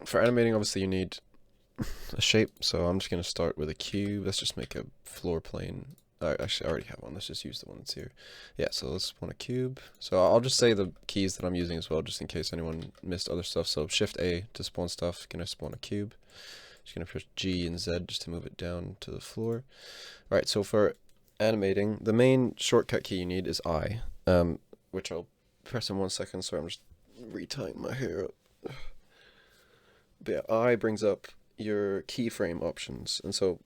For animating, obviously you need a shape, so I'm just going to start with a cube. Let's just make a floor plane. Actually, I already have one. Let's just use the one that's here. Yeah, so let's spawn a cube. So I'll just say the keys that I'm using as well, just in case anyone missed other stuff. So Shift A to spawn stuff. Gonna spawn a cube. Just gonna push G and Z just to move it down to the floor. All right. So for animating, the main shortcut key you need is I, which I'll press in 1 second. Sorry, I'm just retying my hair up. But yeah, I brings up your keyframe options, and so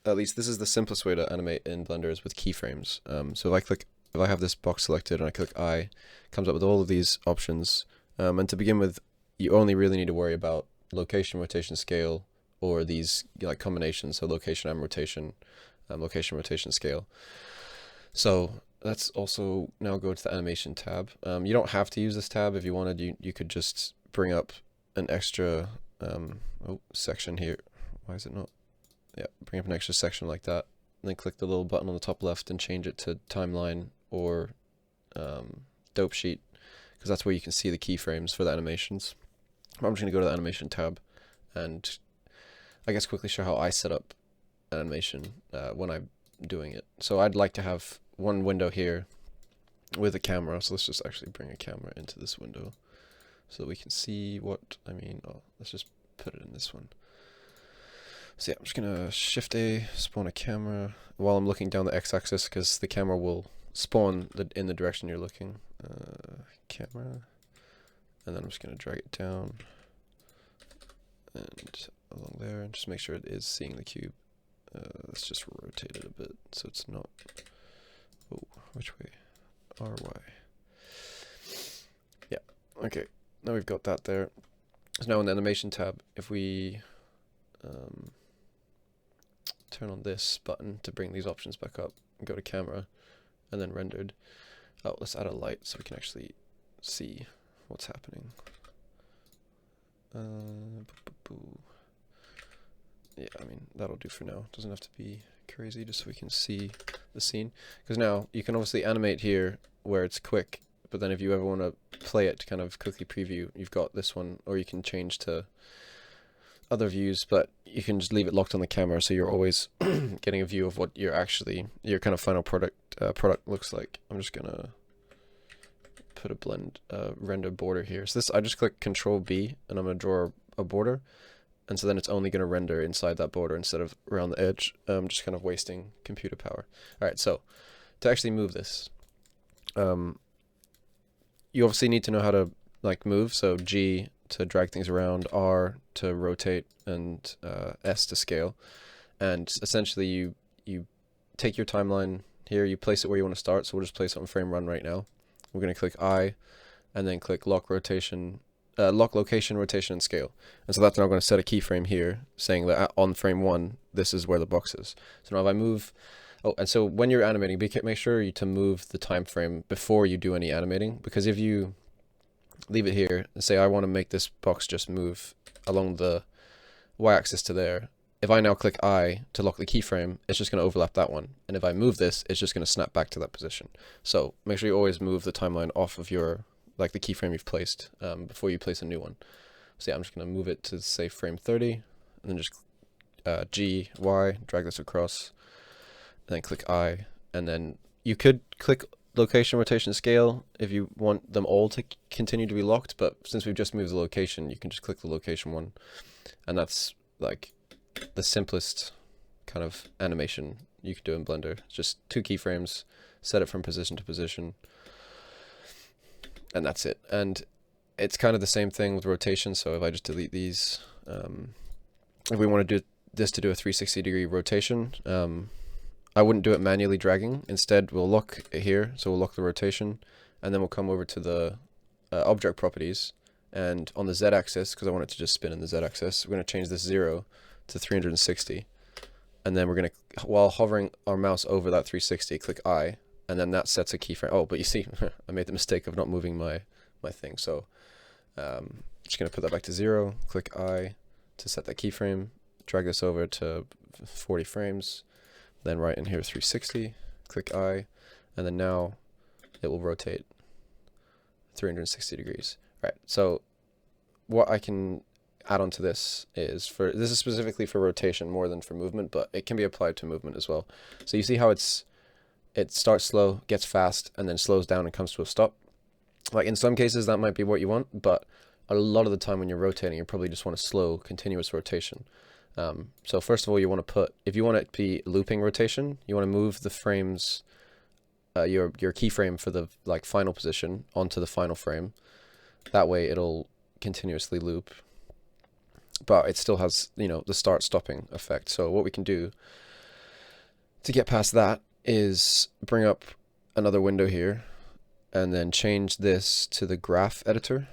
at least this is the simplest way to animate in Blender is with keyframes. So if I have this box selected and I click I, it comes up with all of these options. And to begin with, you only really need to worry about location, rotation, scale, or these like combinations. So location and rotation, scale. So let's also now go to the animation tab. You don't have to use this tab. If you wanted, you could just bring up an extra section here. Why is it not? Yeah, bring up an extra section like that, and then click the little button on the top left and change it to timeline or dope sheet, because that's where you can see the keyframes for the animations. I'm just going to go to the animation tab and I guess quickly show how I set up an animation when I'm doing it. So I'd like to have one window here with a camera, so let's just actually bring a camera into this window so that we can see what I mean. Oh, let's just put it in this one. So yeah, I'm just gonna Shift A, spawn a camera while I'm looking down the x-axis, because the camera will spawn in the direction you're looking. Camera, and then I'm just gonna drag it down and along there, and just make sure it is seeing the cube. Let's just rotate it a bit so it's not. Oh, which way? RY. Yeah. Okay. Now we've got that there. So now in the animation tab, if we turn on this button to bring these options back up and go to camera and then rendered. Oh, let's add a light so we can actually see what's happening. Yeah, I mean, that'll do for now. Doesn't have to be crazy, just so we can see the scene. Because now you can obviously animate here where it's quick, but then if you ever want to play it to kind of quickly preview, you've got this one, or you can change to other views, but you can just leave it locked on the camera, so you're always getting a view of what your kind of final product looks like. I'm just gonna put a render border here. So this, I just click Control B and I'm gonna draw a border, and so then it's only gonna render inside that border instead of around the edge. Just kind of wasting computer power. All right, so to actually move this, you obviously need to know how to like move. So G to drag things around, R to rotate, and S to scale. And essentially you take your timeline here, you place it where you want to start. So we'll just place it on frame run right now. We're going to click I and then click lock location, rotation, and scale. And so that's now going to set a keyframe here saying that on frame 1, this is where the box is. So now if I move, and so when you're animating, make sure to move the time frame before you do any animating, because if you leave it here and say I want to make this box just move along the y-axis to there, if I now click I to lock the keyframe, it's just going to overlap that one, and if I move this, it's just going to snap back to that position. So make sure you always move the timeline off of your the keyframe you've placed before you place a new one. So yeah, I'm just going to move it to say frame 30, and then just G, Y, drag this across, and then click I, and then you could click location, rotation, scale if you want them all to continue to be locked, but since we've just moved the location, you can just click the location one, and that's like the simplest kind of animation you could do in Blender. It's just 2 keyframes, set it from position to position, and that's it. And it's kind of the same thing with rotation. So if I just delete these, if we want to do this to do a 360-degree rotation, I wouldn't do it manually dragging. Instead, we'll lock it here, so we'll lock the rotation, and then we'll come over to the object properties, and on the z-axis, because I want it to just spin in the z-axis, we're going to change this 0 to 360, and then we're going to, while hovering our mouse over that 360, click I, and then that sets a keyframe. Oh, but you see, I made the mistake of not moving my thing, so just going to put that back to 0, click I to set that keyframe, drag this over to 40 frames, then right in here 360, click I, and then now it will rotate 360 degrees. Right, so what I can add on to this is this is specifically for rotation more than for movement, but it can be applied to movement as well. So you see how it starts slow, gets fast, and then slows down and comes to a stop. Like in some cases that might be what you want, but a lot of the time when you're rotating, you probably just want a slow, continuous rotation. So first of all, you want to put, if you want it to be looping rotation, you want to move the frames, your keyframe for the like final position onto the final frame. That way it'll continuously loop, but it still has, you know, the start stopping effect. So what we can do to get past that is bring up another window here and then change this to the graph editor,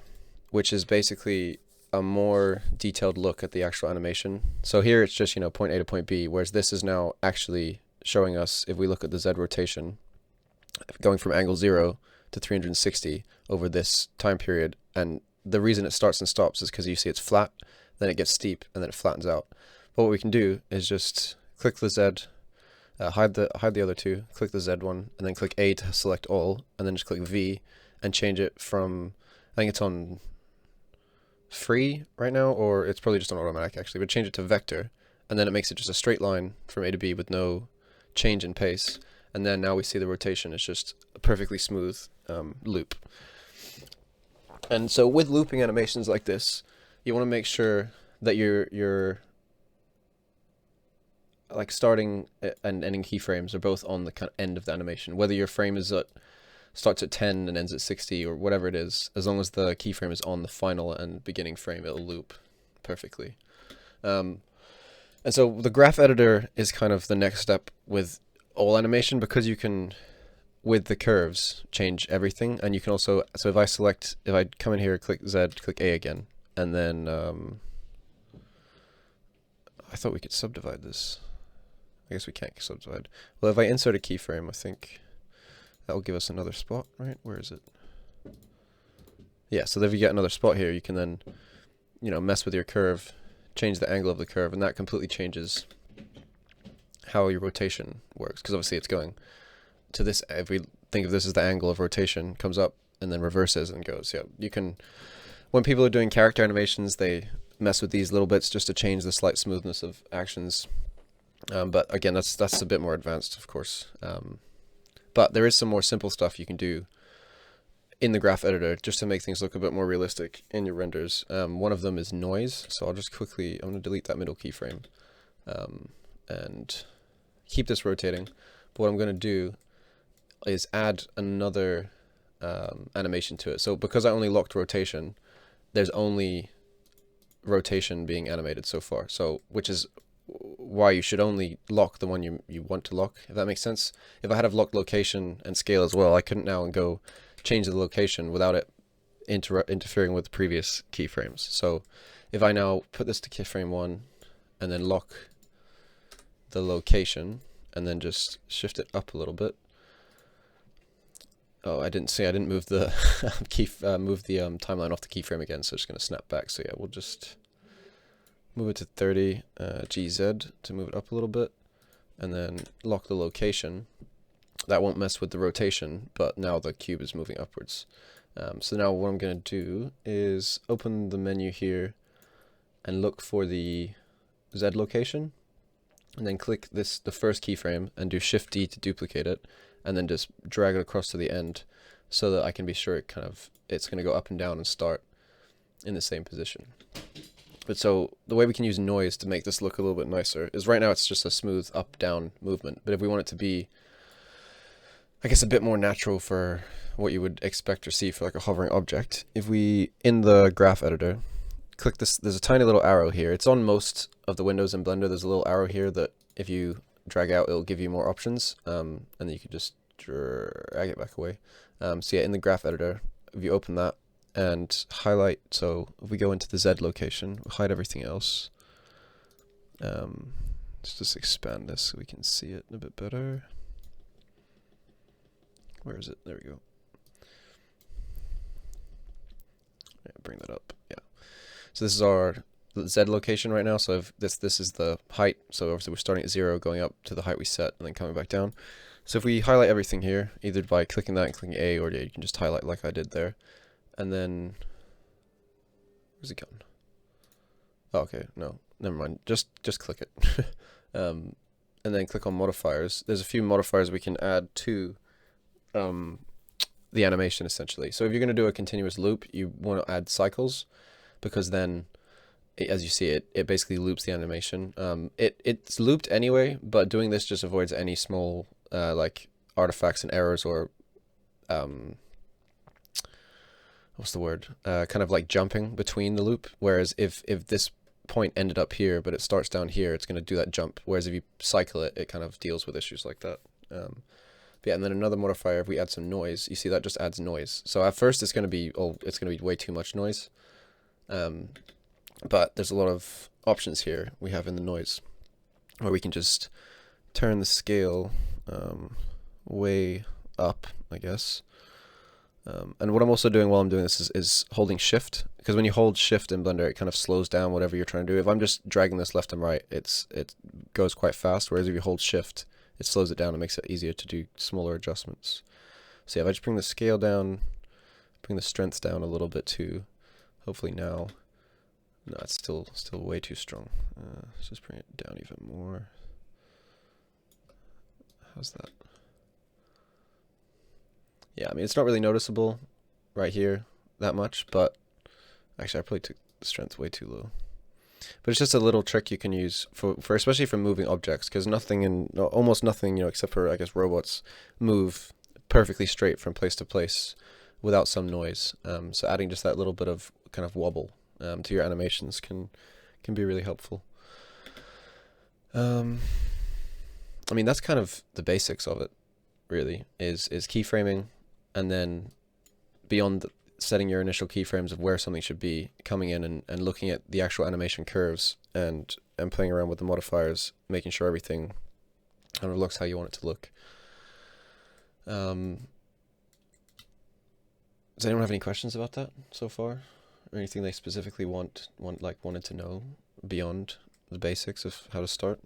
which is basically a more detailed look at the actual animation. So here it's just, you know, point A to point B, whereas this is now actually showing us, if we look at the Z rotation, going from angle 0 to 360 over this time period. And the reason it starts and stops is because you see it's flat, then it gets steep, and then it flattens out. But what we can do is just click the Z, hide the other two, click the Z one, and then click A to select all, and then just click V and change it from, I think it's on free right now, or it's probably just on automatic actually, but change it to vector, and then it makes it just a straight line from A to B with no change in pace. And then now we see the rotation is just a perfectly smooth loop. And so with looping animations like this, you want to make sure that your like starting and ending keyframes are both on the kind of end of the animation. Whether your frame is starts at 10 and ends at 60 or whatever it is, as long as the keyframe is on the final and beginning frame, it'll loop perfectly. And so the graph editor is kind of the next step with all animation, because you can, with the curves, change everything. And you can also, so if I come in here, click Z, click A again, and then I thought we could subdivide this. I guess we can't subdivide. Well, if I insert a keyframe, I think that will give us another spot, right? Where is it? Yeah, so if you get another spot here, you can then, you know, mess with your curve, change the angle of the curve, and that completely changes how your rotation works, because obviously it's going to this. If we think of this as the angle of rotation, comes up and then reverses and goes. Yeah, you can, when people are doing character animations, they mess with these little bits just to change the slight smoothness of actions. But again, that's a bit more advanced, of course. But there is some more simple stuff you can do in the graph editor just to make things look a bit more realistic in your renders. One of them is noise. So I'll just quickly, I'm going to delete that middle keyframe and keep this rotating. But what I'm going to do is add another animation to it. So because I only locked rotation, there's only rotation being animated so far. So which is why you should only lock the one you want to lock, if that makes sense. If I had have locked location and scale as well, I couldn't now go change the location without it interfering with the previous keyframes. So if I now put this to keyframe 1 and then lock the location and then just shift it up a little bit. Oh, I didn't move the timeline off the keyframe again, so it's going to snap back. So yeah, we'll just move it to 30 GZ to move it up a little bit, and then lock the location. That won't mess with the rotation, but now the cube is moving upwards. So now what I'm going to do is open the menu here and look for the Z location, and then click the first keyframe and do Shift D to duplicate it, and then just drag it across to the end so that I can be sure it's going to go up and down and start in the same position. But so the way we can use noise to make this look a little bit nicer is, right now it's just a smooth up-down movement. But if we want it to be, I guess, a bit more natural for what you would expect or see for like a hovering object, if we, in the graph editor, click this, there's a tiny little arrow here. It's on most of the windows in Blender. There's a little arrow here that if you drag out, it'll give you more options. And then you can just drag it back away. So yeah, in the graph editor, if you open that, and highlight, so if we go into the Z location, we'll hide everything else. Let's just expand this so we can see it a bit better. Where is it? There we go. Yeah, bring that up. Yeah. So this is our Z location right now. So if this is the height. So obviously we're starting at 0, going up to the height we set, and then coming back down. So if we highlight everything here, either by clicking that and clicking A, or yeah, you can just highlight like I did there. And then, where's it gone? Oh, okay, no, never mind. Just click it. And then click on modifiers. There's a few modifiers we can add to the animation essentially. So if you're going to do a continuous loop, you want to add cycles, because then, as you see, it basically loops the animation. It's looped anyway, but doing this just avoids any small like artifacts and errors, or what's the word? Kind of like jumping between the loop. Whereas if this point ended up here, but it starts down here, it's going to do that jump. Whereas if you cycle it, it kind of deals with issues like that. Yeah, and then another modifier, if we add some noise, you see that just adds noise. So at first it's going to be way too much noise. But there's a lot of options here we have in the noise, where we can just turn the scale way up, I guess. And what I'm also doing while I'm doing this is holding shift, because when you hold shift in Blender, it kind of slows down whatever you're trying to do. If I'm just dragging this left and right, it goes quite fast, whereas if you hold shift, it slows it down and makes it easier to do smaller adjustments. So yeah, if I just bring the scale down, bring the strength down a little bit too, hopefully now. No, it's still way too strong. Let's just bring it down even more. How's that? Yeah, I mean, it's not really noticeable right here that much, but actually I probably took the strength way too low. But it's just a little trick you can use for especially for moving objects, because almost nothing, except for, I guess, robots, move perfectly straight from place to place without some noise. So adding just that little bit of kind of wobble to your animations can be really helpful. I mean, that's kind of the basics of it, really, is keyframing, and then beyond setting your initial keyframes of where something should be, coming in and looking at the actual animation curves and playing around with the modifiers, making sure everything kind of looks how you want it to look. Does anyone have any questions about that so far, or anything they specifically wanted to know beyond the basics of how to start?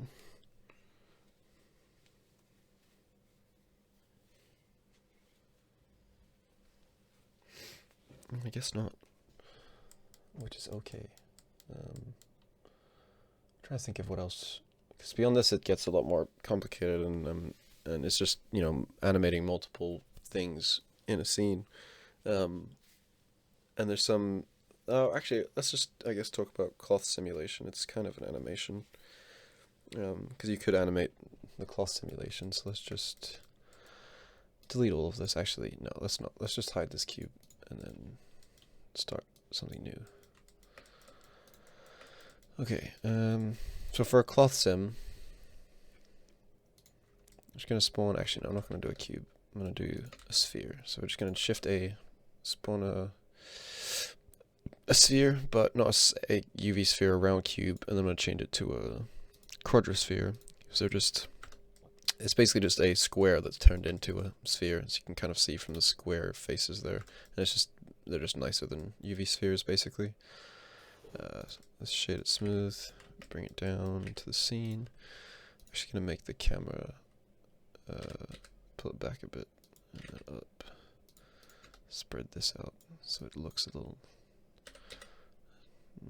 I guess not, which is okay. I'm trying to think of what else, because beyond this it gets a lot more complicated, and it's just, animating multiple things in a scene. And there's some, actually, let's just, I guess, talk about cloth simulation. It's kind of an animation, because you could animate the cloth simulation. So let's just delete all of this. Actually, no, let's not. Let's just hide this cube and then start something new. Okay, so for a cloth sim, I'm just going to spawn, actually no, I'm not going to do a cube, I'm going to do a sphere. So we're just going to shift A, spawn a sphere, but not a UV sphere, a round cube, and then I'm going to change it to a quadrosphere. So it's basically just a square that's turned into a sphere, as you can kind of see from the square faces there. And they're just nicer than UV spheres, basically. Let's shade it smooth, bring it down into the scene. I'm just going to make the camera, pull it back a bit, and then up. Spread this out so it looks a little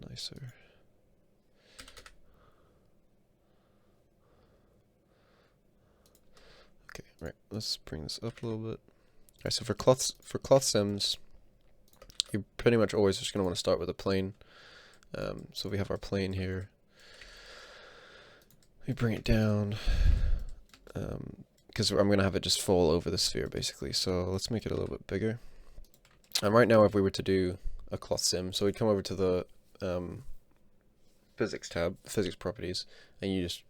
nicer. Okay, right, let's bring this up a little bit. Alright, so for cloth sims, you're pretty much always just going to want to start with a plane. So we have our plane here. We bring it down, because I'm going to have it just fall over the sphere, basically. So let's make it a little bit bigger. And right now, if we were to do a cloth sim, so we'd come over to the physics tab, physics properties, and you just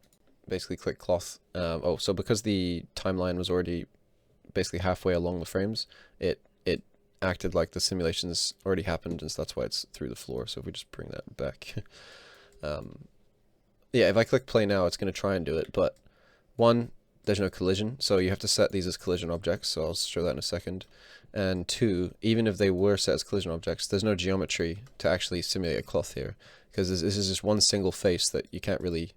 basically click cloth. So because the timeline was already basically halfway along the frames, it acted like the simulations already happened, and so that's why it's through the floor. So if we just bring that back, yeah, if I click play now, it's going to try and do it, but one, there's no collision, so you have to set these as collision objects, so I'll show that in a second. And two, even if they were set as collision objects, there's no geometry to actually simulate a cloth here, because this is just one single face that you can't really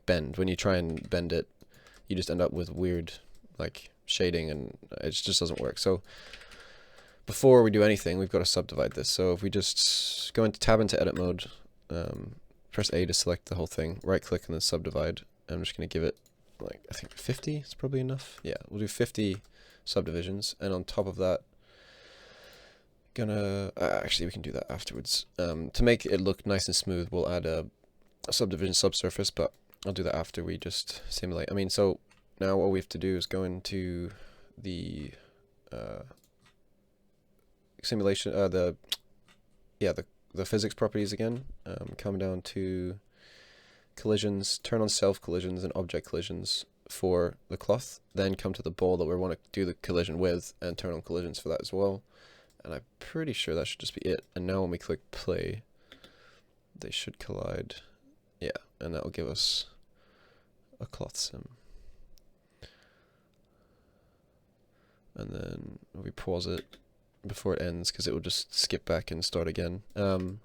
bend. When you try and bend it, you just end up with weird shading, and it just doesn't work. So before we do anything, we've got to subdivide this. So if we just go into tab into edit mode, press A to select the whole thing, right click and then subdivide. I'm just going to give it, like, I think 50 is probably enough. Yeah, we'll do 50 subdivisions, and on top of that, actually we can do that afterwards. To make it look nice and smooth, we'll add a subdivision subsurface, but I'll do that after we just simulate. I mean, so now all we have to do is go into the simulation, the physics properties again, come down to collisions, turn on self collisions and object collisions for the cloth, then come to the ball that we want to do the collision with and turn on collisions for that as well. And I'm pretty sure that should just be it. And now when we click play, they should collide. Yeah, and that will give us a cloth sim. And then we pause it before it ends because it will just skip back and start again. So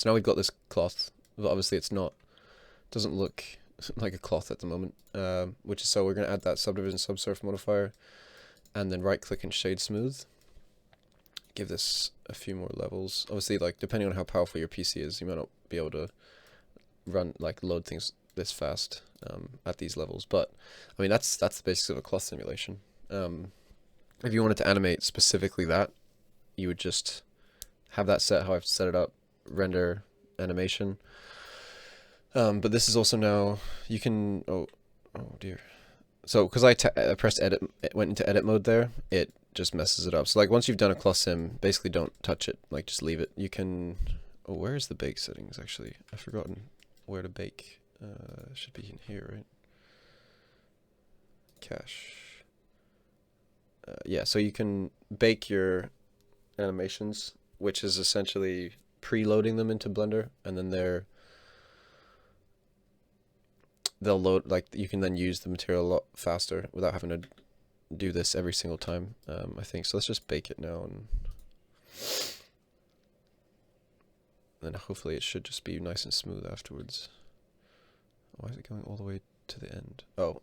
now we've got this cloth, but obviously it's not, doesn't look like a cloth at the moment, which is, so we're going to add that subdivision subsurf modifier and then right click and shade smooth. Give this a few more levels. Obviously, like, depending on how powerful your PC is, you might not be able to run, like, load things this fast at these levels, but I mean that's the basics of a cloth simulation. If you wanted to animate specifically that, you would just have that set how I've set it up, render animation. But this is also now, you can, oh dear. So, because I pressed edit, it went into edit mode there, it just messes it up. So, like, once you've done a cloth sim, basically don't touch it, like, just leave it. You can, oh, where's the bake settings, actually? I've forgotten where to bake. It should be in here, right? Cache. Yeah, so you can bake your animations, which is essentially preloading them into Blender, and then they'll load, like, you can then use the material a lot faster without having to do this every single time, I think. So let's just bake it now, and then hopefully it should just be nice and smooth afterwards. Why is it going all the way to the end? Oh,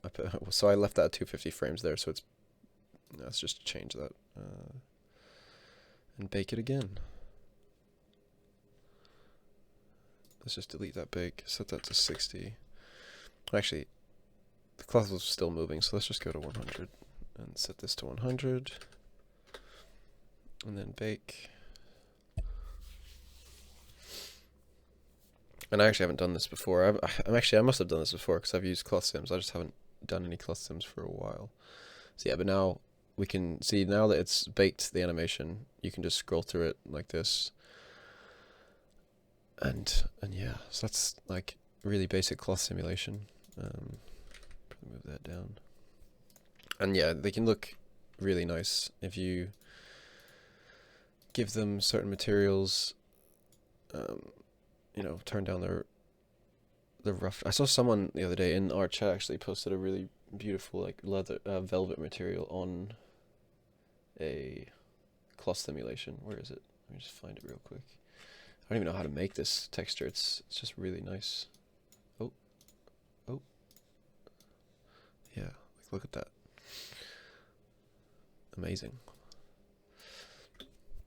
so I left that at 250 frames there, so it's, let's just change that and bake it again. Let's just delete that bake, set that to 60. Actually, the cloth was still moving, so let's just go to 100 and set this to 100 and then bake. And I actually haven't done this before. I must have done this before because I've used cloth sims. I just haven't done any cloth sims for a while. So yeah, but now we can see, now that it's baked the animation, you can just scroll through it like this. And yeah, so that's like really basic cloth simulation. Move that down. And yeah, they can look really nice if you give them certain materials. You know, turn down the rough. I saw someone the other day in our chat actually posted a really beautiful, like, leather velvet material on a cloth simulation. Where is it? Let me just find it real quick. I don't even know how to make this texture. It's just really nice. Oh, yeah. Like, look at that. Amazing.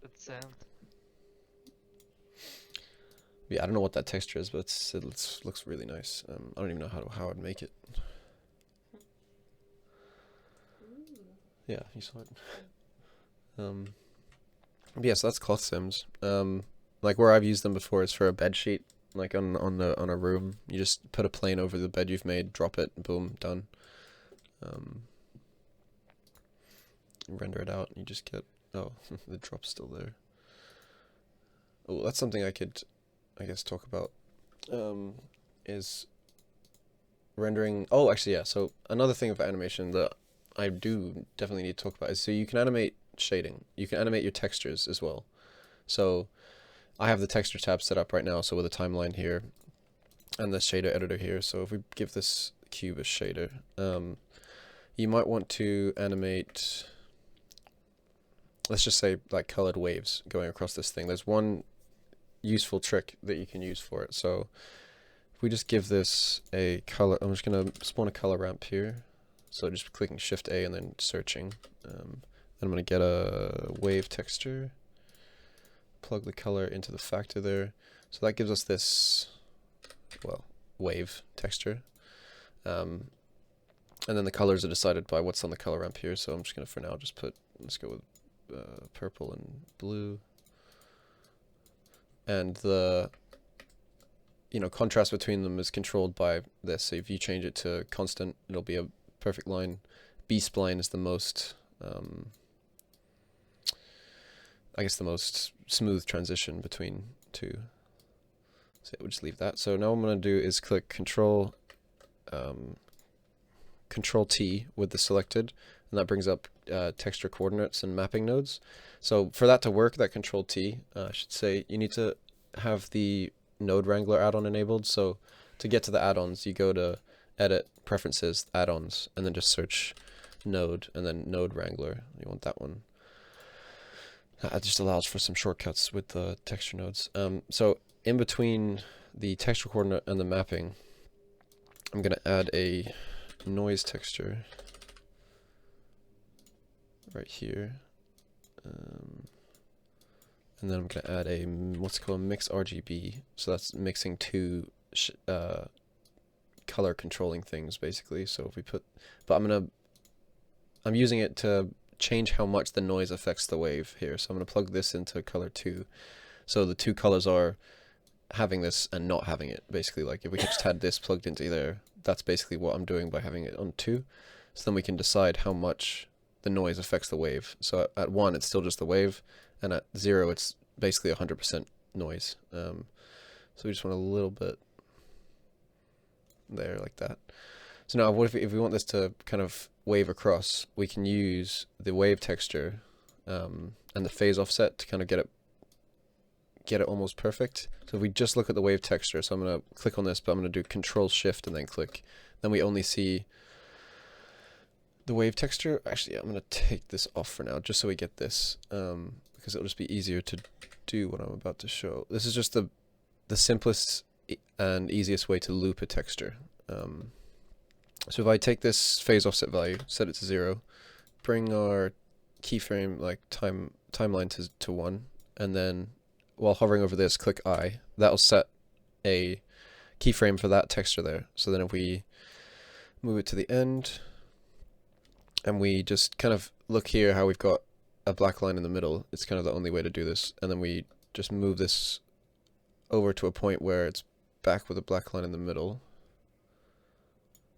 Good sound. Yeah, I don't know what that texture is, but it looks really nice. I don't even know how I'd make it. Yeah, you saw it. But yeah, so that's cloth sims. Like, where I've used them before is for a bed sheet, like on a room. You just put a plane over the bed you've made, drop it, boom, done. Render it out, and you just get, oh, the drop's still there. Oh, that's something I could, I guess, talk about, is rendering. Oh, actually, yeah, so another thing about animation that I do definitely need to talk about is, so you can animate shading. You can animate your textures as well. So I have the texture tab set up right now, so with a timeline here and the shader editor here. So if we give this cube a shader, you might want to animate, let's just say, like, colored waves going across this thing. There's one useful trick that you can use for it. So if we just give this a color, I'm just going to spawn a color ramp here. So just clicking Shift A and then searching. Then I'm going to get a wave texture, plug the color into the factor there. So that gives us this well, wave texture. And then the colors are decided by what's on the color ramp here. So I'm just gonna for now just let's go with purple and blue. And the contrast between them is controlled by this. So if you change it to constant, it'll be a perfect line. B-spline is the most, I guess, the most smooth transition between two. So we'll just leave that. So now what I'm going to do is click Control T with the selected, and that brings up texture coordinates and mapping nodes. So for that to work, that Control T, I should say, you need to have the Node Wrangler add-on enabled. So to get to the add-ons, you go to Edit, Preferences, Add-ons, and then just search Node, and then Node Wrangler. You want that one. That just allows for some shortcuts with the texture nodes. So in between the texture coordinate and the mapping, I'm going to add a noise texture right here. And then I'm going to add a what's called mix RGB. So that's mixing two color controlling things basically. So if we put, but I'm using it to change how much the noise affects the wave here. So I'm going to plug this into color 2. So the two colors are having this and not having it. Basically, like if we just had this plugged into there, that's basically what I'm doing by having it on 2. So then we can decide how much the noise affects the wave. So at 1, it's still just the wave, and at 0, it's basically 100% noise. So we just want a little bit there like that. So now what if we want this to kind of wave across, we can use the wave texture and the phase offset to kind of get it almost perfect. So if we just look at the wave texture, so I'm going to click on this, but I'm going to do Control Shift and then click. Then we only see the wave texture. Actually, I'm going to take this off for now, just so we get this, because it'll just be easier to do what I'm about to show. This is just the simplest and easiest way to loop a texture. So if I take this phase offset value, set it to 0, bring our keyframe like timeline to 1, and then while hovering over this, click I. That'll set a keyframe for that texture there. So then if we move it to the end, and we just kind of look here how we've got a black line in the middle, it's kind of the only way to do this. And then we just move this over to a point where it's back with a black line in the middle.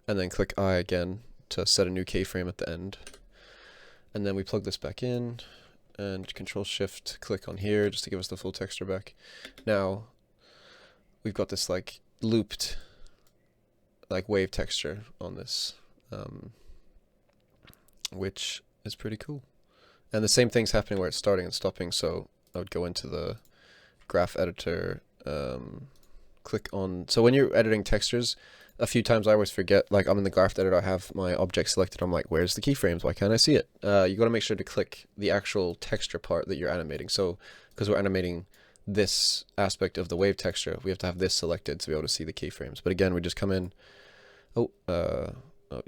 And then click I again to set a new keyframe at the end. And then we plug this back in, and Control Shift click on here just to give us the full texture back. Now we've got this like looped like wave texture on this, which is pretty cool. And the same thing's happening where it's starting and stopping. So I would go into the graph editor, click on, so when you're editing textures, a few times I always forget, like I'm in the graph editor, I have my object selected, I'm like, where's the keyframes? Why can't I see it? You got to make sure to click the actual texture part that you're animating. So because we're animating this aspect of the wave texture, we have to have this selected to be able to see the keyframes. But again, we just come in,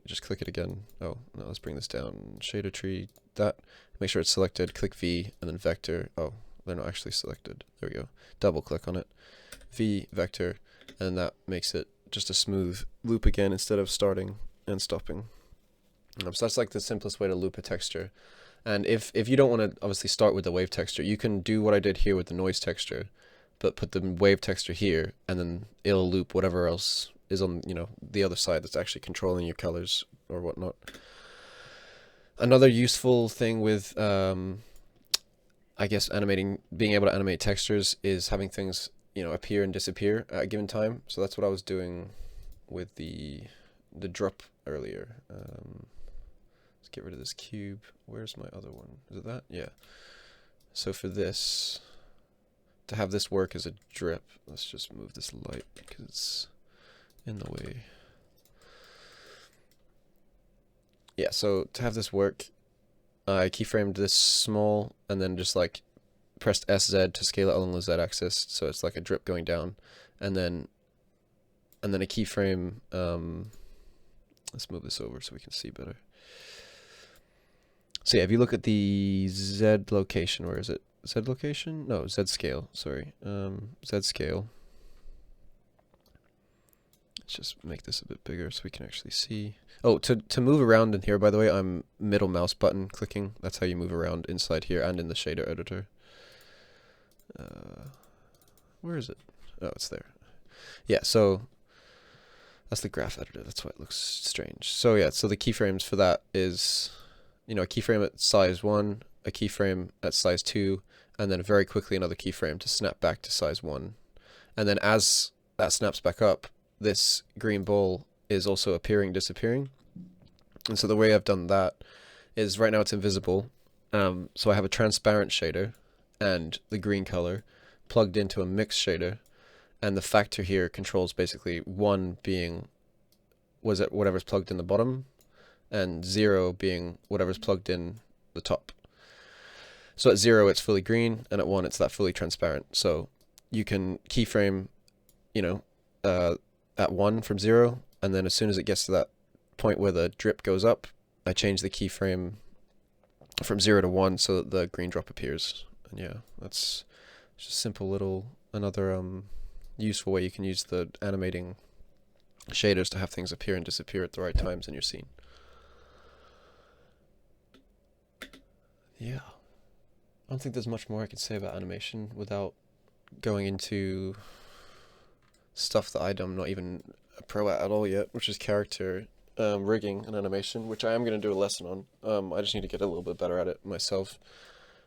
just click it again. Oh, no, let's bring this down. Shader tree, that, make sure it's selected, click V, and then vector. Oh, they're not actually selected. There we go. Double click on it. V, vector, and that makes it just a smooth loop again instead of starting and stopping. So that's like the simplest way to loop a texture. And if you don't want to obviously start with the wave texture, you can do what I did here with the noise texture, but put the wave texture here, and then it'll loop whatever else is on, the other side that's actually controlling your colors or whatnot. Another useful thing with, I guess, being able to animate textures is having things, appear and disappear at a given time. So that's what I was doing with the drop earlier. Let's get rid of this cube. Where's my other one? Is it that? Yeah. So for this, to have this work as a drip, let's just move this light because it's in the way. Yeah, so to have this work, I keyframed this small and then just like pressed SZ to scale it along the Z axis, so it's like a drip going down, and then a keyframe. Let's move this over so we can see better. So yeah, if you look at the Z location, where is it? Z location? No, Z scale. Sorry, Z scale. Let's just make this a bit bigger so we can actually see. Oh, to move around in here, by the way, I'm middle mouse button clicking. That's how you move around inside here and in the shader editor. Where is it? Oh, it's there. Yeah, so that's the graph editor. That's why it looks strange. So yeah, so the keyframes for that is, you know, a keyframe at size 1, a keyframe at size 2, and then very quickly another keyframe to snap back to size 1. And then as that snaps back up, this green ball is also appearing, disappearing. And so the way I've done that is right now it's invisible. So I have a transparent shader and the green color plugged into a mix shader. And the factor here controls basically 1 being whatever's plugged in the bottom, and 0 being whatever's plugged in the top. So at 0 it's fully green, and at 1 it's that fully transparent. So you can keyframe, you know, at 1 from 0, and then as soon as it gets to that point where the drip goes up, I change the keyframe from 0 to 1 so that the green drop appears. And yeah, that's just a simple little, another useful way you can use the animating shaders to have things appear and disappear at the right times in your scene. Yeah. I don't think there's much more I can say about animation without going into stuff that I'm not even a pro at all yet, which is character rigging and animation, which I am going to do a lesson on. I just need to get a little bit better at it myself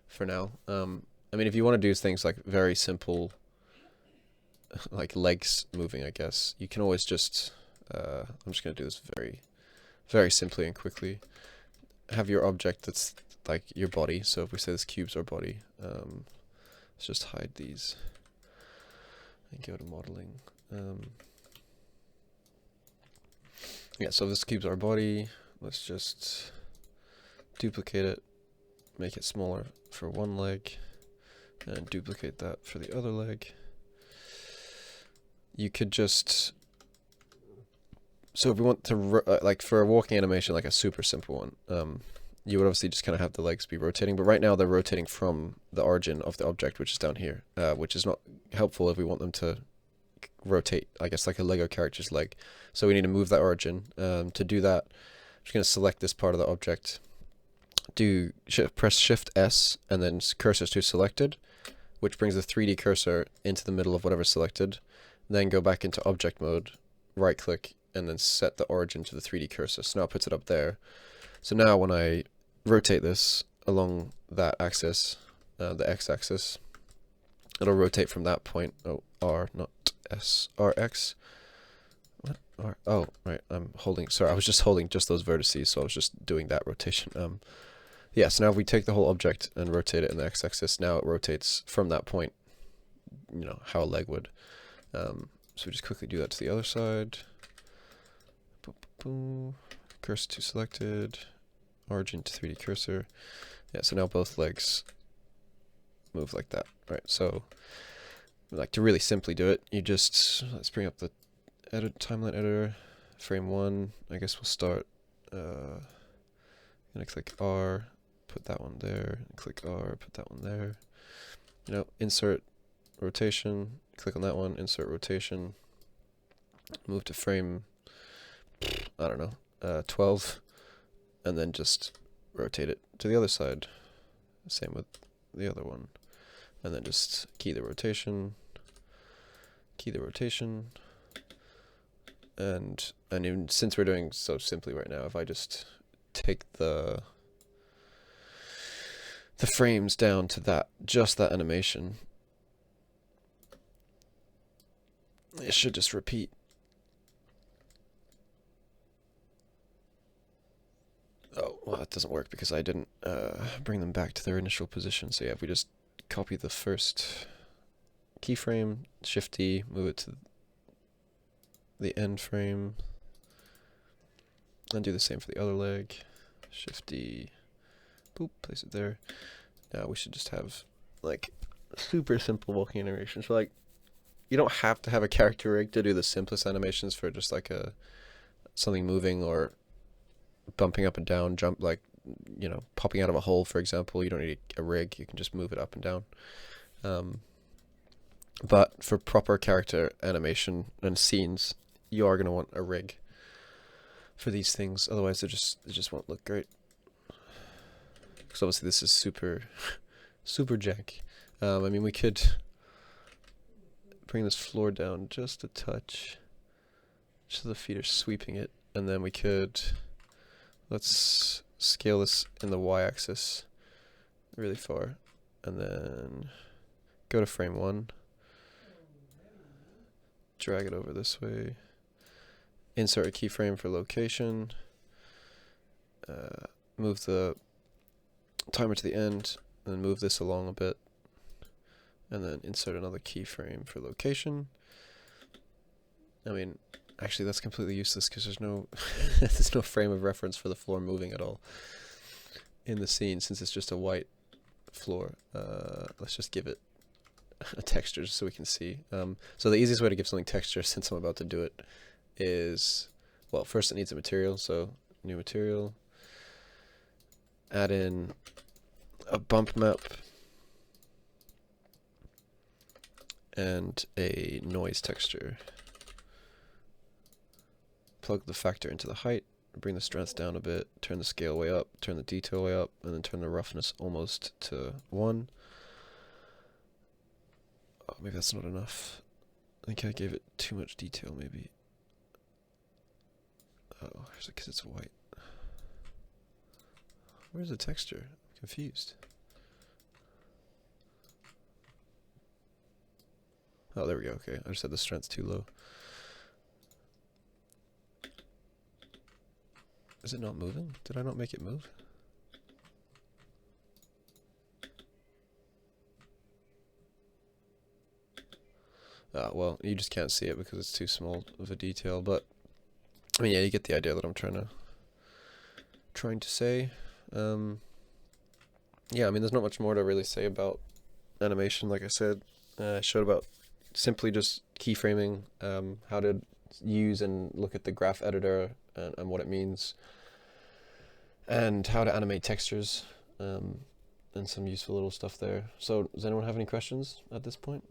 for now. I mean, if you want to do things like very simple, like legs moving, I guess, you can always just, I'm just going to do this very, very simply and quickly. Have your object that's like your body. So if we say this cube's our body, let's just hide these and go to modeling. Yeah, so this cube's our body. Let's just duplicate it, make it smaller for one leg, and duplicate that for the other leg. You could just, so if we want to, like for a walking animation, like a super simple one, you would obviously just kind of have the legs be rotating, but right now they're rotating from the origin of the object, which is down here, which is not helpful if we want them to rotate, I guess, like a Lego character's leg. So we need to move that origin. To do that, I'm just going to select this part of the object, press Shift S, and then cursor to selected, which brings the 3D cursor into the middle of whatever's selected. Then go back into object mode, right click, and then set the origin to the 3D cursor. So now it puts it up there. So now when I rotate this along that axis, the x-axis, it'll rotate from that point. Oh, R, not S, RX. What? R? Oh, right. I'm holding. Sorry, I was just holding just those vertices, so I was just doing that rotation. Yeah. So now if we take the whole object and rotate it in the x-axis, now it rotates from that point. You know how a leg would. So we just quickly do that to the other side. Boop, boop, boop. Cursor to selected, origin to 3D cursor. Yeah, so now both legs move like that. Right, so like to really simply do it, you just, let's bring up the timeline editor, frame 1. I guess we'll start, gonna click R, put that one there, click R, put that one there. You know, insert rotation, click on that one, insert rotation, move to frame, I don't know, 12, and then just rotate it to the other side. Same with the other one. And then just key the rotation, and even since we're doing so simply right now, if I just take the frames down to just that animation, it should just repeat. Oh, well, that doesn't work because I didn't bring them back to their initial position. So yeah, if we just copy the first keyframe, Shift D, move it to the end frame, and do the same for the other leg. Shift D, boop, place it there. Now we should just have like super simple walking animations. So like, you don't have to have a character rig to do the simplest animations for just like something moving or bumping up and down, jump, like, you know, popping out of a hole, for example. You don't need a rig, you can just move it up and down. But for proper character animation and scenes, you are gonna want a rig for these things, otherwise it just won't look great. Because obviously this is super super jank. I mean, we could bring this floor down just a touch, so the feet are sweeping it, and then we could, let's scale this in the y-axis really far, and then go to frame 1, drag it over this way, insert a keyframe for location, move the timer to the end, and then move this along a bit, and then insert another keyframe for location. I mean, actually that's completely useless because there's no there's no frame of reference for the floor moving at all in the scene, since it's just a white floor. Let's just give it a texture just so we can see. So the easiest way to give something texture, since I'm about to do it, is, well, first it needs a material, so new material, add in a bump map and a noise texture. Plug the factor into the height, bring the strength down a bit, turn the scale way up, turn the detail way up, and then turn the roughness almost to 1. Oh, maybe that's not enough. I think I gave it too much detail, maybe. Oh, is it because it's white? Where's the texture? I'm confused. Oh, there we go. Okay, I just had the strength too low. Is it not moving? Did I not make it move? Well, you just can't see it because it's too small of a detail, but I mean, yeah, you get the idea that I'm trying to say. Yeah, I mean, there's not much more to really say about animation. Like I said, I showed about simply just keyframing, how to use and look at the graph editor and what it means, and how to animate textures, and some useful little stuff there. So does anyone have any questions at this point?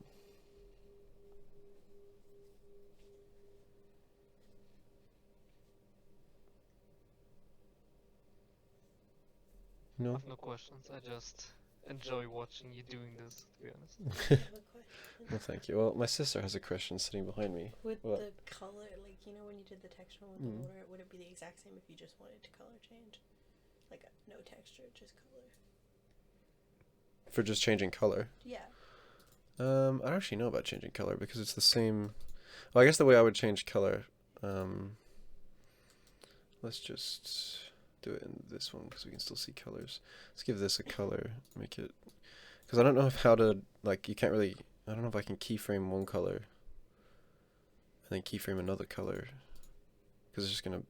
No? I have no questions. I just enjoy watching you doing this, to be honest. I have a question. Well, thank you. Well, my sister has a question sitting behind me. With What? the color, like, you know, when you did the texture one with the water, would it be the exact same if you just wanted to color change? Like, no texture, just color. For just changing color? Yeah. I don't actually know about changing color because it's the same. Well, I guess the way I would change color, let's just do it in this one because we can still see colors. Let's give this a color, make it, because I don't know how to, like, you can't really, I don't know if I can keyframe one color and then keyframe another color because it's just going to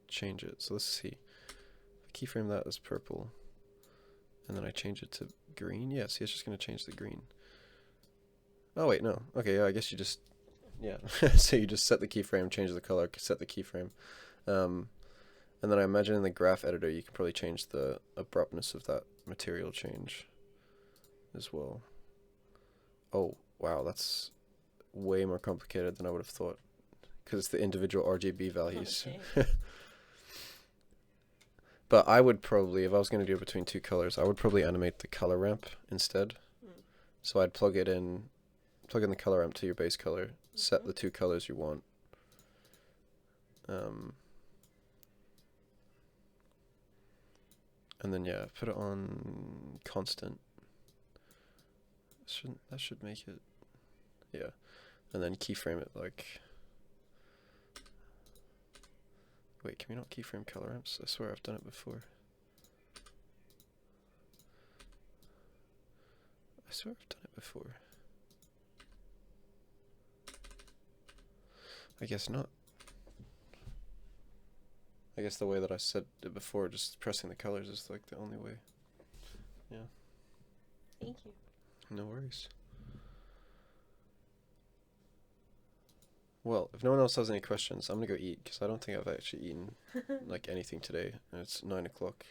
change it. So let's see. If I keyframe that as purple and then I change it to green. Yeah, see, it's just going to change the green. Oh, wait, no. Okay, yeah, I guess you just, yeah. So you just set the keyframe, change the color, set the keyframe. And then I imagine in the graph editor you can probably change the abruptness of that material change as well. Oh, wow, that's way more complicated than I would have thought because it's the individual RGB values. Okay. But I would probably, if I was going to do it between two colors, I would probably animate the color ramp instead. So I'd plug in the color ramp to your base color, set the two colors you want. And then yeah, put it on constant. That should make it, yeah. And then keyframe it like. Wait, can we not keyframe color ramps? I swear I've done it before. I swear I've done it before. I guess not. I guess the way that I said it before, just pressing the colors is like the only way. Yeah. Thank you. No worries. Well, if no one else has any questions, I'm gonna go eat because I don't think I've actually eaten like anything today. And it's 9 o'clock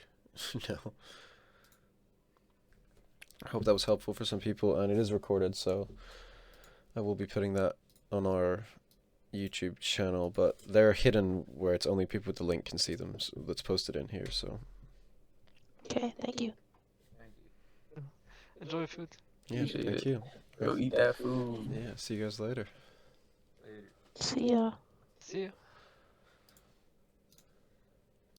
now. I hope that was helpful for some people, and it is recorded, so I will be putting that on our YouTube channel, but they're hidden where it's only people with the link can see them. So let's post it in here. So Okay, thank you. Enjoy food. yeah, Eat thank it. you. Go eat that food. Yeah, see you guys later. See ya. See you.